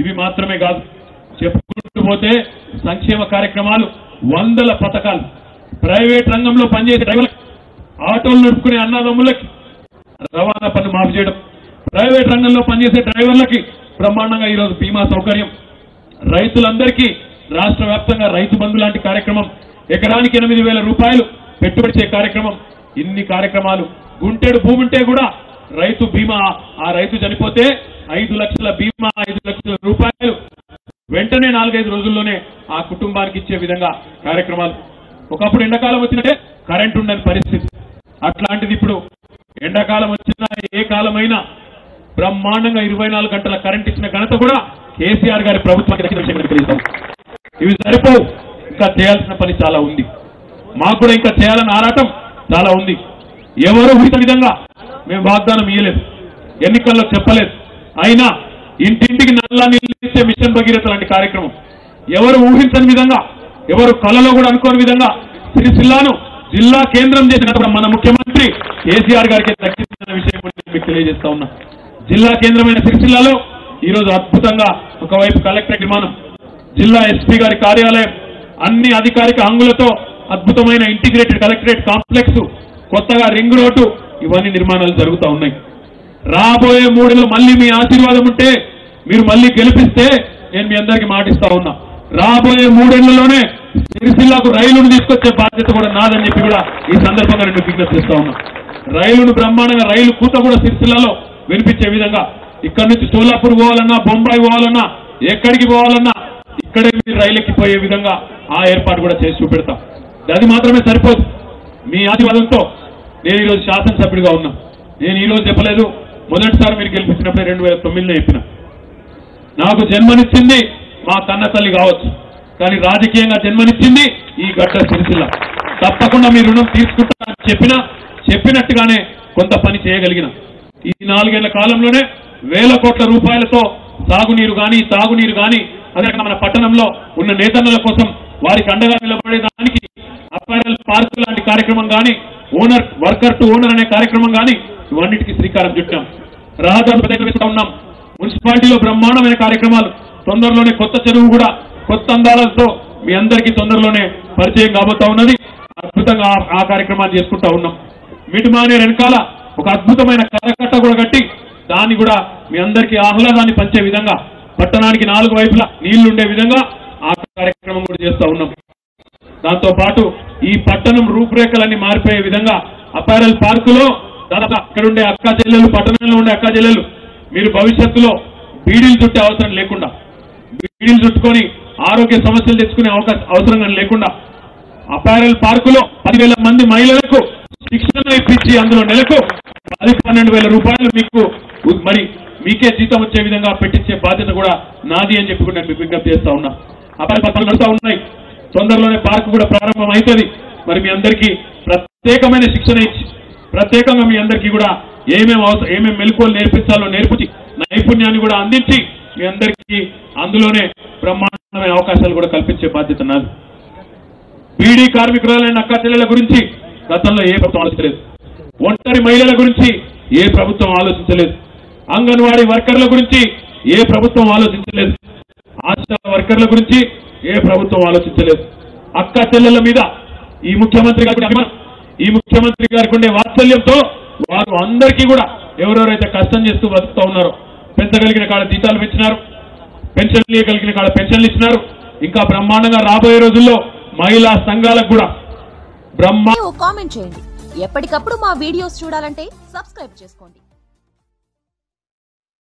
ఇవి మాత్రమే కాదు, చెప్పుకుంటూ పోతే సంక్షేమ కార్యక్రమాలు వందల పథకాలు, ప్రైవేట్ రంగంలో పనిచేసే డ్రైవర్లకు, ఆటోలు నడుపుకునే అన్నదమ్ములకి రవాణా పన్ను మాఫీ చేయడం, ప్రైవేట్ రంగంలో పనిచేసే డ్రైవర్లకి బ్రహ్మాండంగా ఈరోజు బీమా సౌకర్యం, రైతులందరికీ రాష్ట్ర వ్యాప్తంగా రైతు బంధు లాంటి కార్యక్రమం, ఎకరానికి 8,000 రూపాయలు పెట్టుబడి చే కార్యక్రమం, ఇన్ని కార్యక్రమాలు. గుంటెడు భూమి ఉంటే కూడా రైతు బీమా, ఆ రైతు చనిపోతే 5 లక్షల బీమా, 5 లక్షల రూపాయలు వెంటనే 4-5 రోజుల్లోనే ఆ కుటుంబానికి ఇచ్చే విధంగా కార్యక్రమాలు. ఒకప్పుడు ఎండాకాలం వచ్చినట్టే కరెంట్ ఉండని పరిస్థితి, అట్లాంటిది ఇప్పుడు ఎండాకాలం వచ్చినా ఏ కాలమైనా బ్రహ్మాండంగా 24 గంటల కరెంట్ ఇచ్చిన ఘనత కూడా కేసీఆర్ గారి ప్రభుత్వానికి దక్కిన విషయం తెలియదు. ఇవి సరిపోవు, ఇంకా చేయాల్సిన పని చాలా ఉంది. మాకు కూడా ఇంకా చేయాలని ఆరాటం చాలా ఉంది. ఎవరు ఊహించిన విధంగా మేము వాగ్దానం ఇయ్యలేదు, ఎన్నికల్లో చెప్పలేదు. అయినా ఇంటింటికి నల్లా నీళ్ళు ఇచ్చే మిషన్ భగీరథ లాంటి కార్యక్రమం ఎవరు ఊహించని విధంగా, ఎవరు కళలో కూడా అనుకోని విధంగా సిరిసిల్లాను జిల్లా కేంద్రం చేసిన మన ముఖ్యమంత్రి కేసీఆర్ గారికి దక్కించిన విషయం మీకు తెలియజేస్తా ఉన్నా. జిల్లా కేంద్రమైన సిరిసిల్లాలో ఈరోజు అద్భుతంగా ఒకవైపు కలెక్టరేట్ నిర్మాణం, జిల్లా ఎస్పీ గారి కార్యాలయం, అన్ని అధికారిక హంగులతో అద్భుతమైన ఇంటిగ్రేటెడ్ కలెక్టరేట్ కాంప్లెక్స్, కొత్తగా రింగ్ రోడ్డు, ఇవన్నీ నిర్మాణాలు జరుగుతూ ఉన్నాయి. రాబోయే 3 నెలలు మళ్ళీ మీ ఆశీర్వాదం ఉంటే, మీరు మళ్ళీ గెలిపిస్తే నేను మీ అందరికీ మాటిస్తా ఉన్నా, రాబోయే 3 నెలల్లోనే సిరిసిల్లాకు రైలును తీసుకొచ్చే బాధ్యత కూడా నాదని చెప్పి కూడా ఈ సందర్భంగా నేను విజ్ఞప్తి చేస్తా ఉన్నా. రైలును బ్రహ్మాండంగా, రైలు కూత కూడా సిరిసిల్లాలో వినిపించే విధంగా, ఇక్కడ నుంచి సోలాపూర్ పోవాలన్నా, బొంబాయి పోవాలన్నా, ఎక్కడికి పోవాలన్నా ఇక్కడే మీరు రైలు ఎక్కిపోయే విధంగా ఆ ఏర్పాటు కూడా చేసి చూపెడతాం. అది మాత్రమే సరిపోదు, మీ ఆశీర్వాదంతో నేను ఈరోజు శాసనసభ్యుడిగా ఉన్నా. నేను ఈరోజు చెప్పలేదు, మొదటిసారి మీరు గెలిపించినప్పుడే 2009లో చెప్పిన. నాకు జన్మనిచ్చింది మా కన్న తల్లి కావచ్చు, కానీ రాజకీయంగా జన్మనిచ్చింది ఈ గడ్డ సిరిసిల్ల. తప్పకుండా మీ రుణం తీసుకుంటానని చెప్పినట్టుగానే కొంత పని చేయగలిగిన. ఈ 4 ఏళ్ల కాలంలోనే 1,000 కోట్ల రూపాయలతో సాగునీరు కానీ, తాగునీరు కానీ, అదే మన పట్టణంలో ఉన్న నేతన్నల కోసం వారికి అండగా నిలబడేదానికి అపారల్ పార్క్ లాంటి కార్యక్రమం కానీ, ఓనర్ వర్కర్ టు ఓనర్ అనే కార్యక్రమం కానీ, ఇవన్నిటికీ శ్రీకారం చుట్టాం. రహదారులు ఉన్నాం. మున్సిపాలిటీలో బ్రహ్మాండమైన కార్యక్రమాలు, తొందరలోనే కొత్త చెరువు కూడా కొత్త అందాలతో మీ అందరికీ తొందరలోనే పరిచయం కాబోతా ఉన్నది. అద్భుతంగా ఆ కార్యక్రమాన్ని చేసుకుంటా ఉన్నాం. మిటిమానే వెనకాల ఒక అద్భుతమైన కరకట్ట కూడా కట్టి దాన్ని కూడా మీ అందరికీ ఆహ్లాదాన్ని పంచే విధంగా, పట్టణానికి 4 వైపులా నీళ్లుండే విధంగా ఆ కార్యక్రమం కూడా చేస్తా ఉన్నాం. దాంతో పాటు ఈ పట్టణం రూపురేఖలన్నీ మారిపోయే విధంగా అపారల్ పార్కులో దాదాపు ఇక్కడ ఉండే అక్కా చెల్లెలు, పట్టణంలో ఉండే అక్కా చెల్లెలు, మీరు భవిష్యత్తులో బీడీలు చుట్టే అవసరం లేకుండా, బీడీలు చుట్టుకొని ఆరోగ్య సమస్యలు తెచ్చుకునే అవసరం లేకుండా అపారల్ పార్కులో 10,000 మంది మహిళలకు శిక్షణ ఇప్పించి అందులో నెలకు 10-12,000 రూపాయలు మీకు మరి మీకే జీతం వచ్చే విధంగా పెట్టించే బాధ్యత కూడా నాది అని చెప్పి కూడా నేను విజ్ఞప్తి చేస్తా ఉన్నా. అపారల్ పనులు నడుస్తూ ఉన్నాయి. తొందరలోనే పార్కు కూడా ప్రారంభం అవుతుంది. మరి మీ అందరికీ ప్రత్యేకమైన శిక్షణ ఇచ్చి, ప్రత్యేకంగా మీ అందరికీ కూడా ఏమేమి మెలకువలు నేర్పించాలో నేర్పించి, నైపుణ్యాన్ని కూడా అందించి మీ అందరికీ అందులోనే బ్రహ్మాండమైన అవకాశాలు కూడా కల్పించే బాధ్యత నాది. బీడీ కార్మికురాలైన అక్క చెల్లెల గురించి గతంలో ఏ ప్రభుత్వం ఆలోచించలేదు. ఒంటరి మహిళల గురించి ఏ ప్రభుత్వం ఆలోచించలేదు. అంగన్వాడీ వర్కర్ల గురించి ఏ ప్రభుత్వం ఆలోచించలేదు. ఆశా వర్కర్ల గురించి ఏ ప్రభుత్వం ఆలోచించలేదు. అక్క చెల్లెల మీద ఈ ముఖ్యమంత్రి గారికి అభిమానం, ఈ ముఖ్యమంత్రి గారికి ఉండే వాత్సల్యంతో వారు అందరికీ కూడా ఎవరెవరైతే కష్టం చేస్తూ బతుకుతూ ఉన్నారో పెంచగలిగిన కాడ జీతాలు పెంచినారు, పెన్షన్లు ఇవ్వగలిగిన కాడ పెన్షన్లు ఇచ్చినారు. ఇంకా బ్రహ్మాండంగా రాబోయే రోజుల్లో మహిళా సంఘాలకు కూడా కామెంట్ చేయండి. ఎప్పటికప్పుడు మా వీడియోస్ చూడాలంటే సబ్స్క్రైబ్ చేసుకోండి.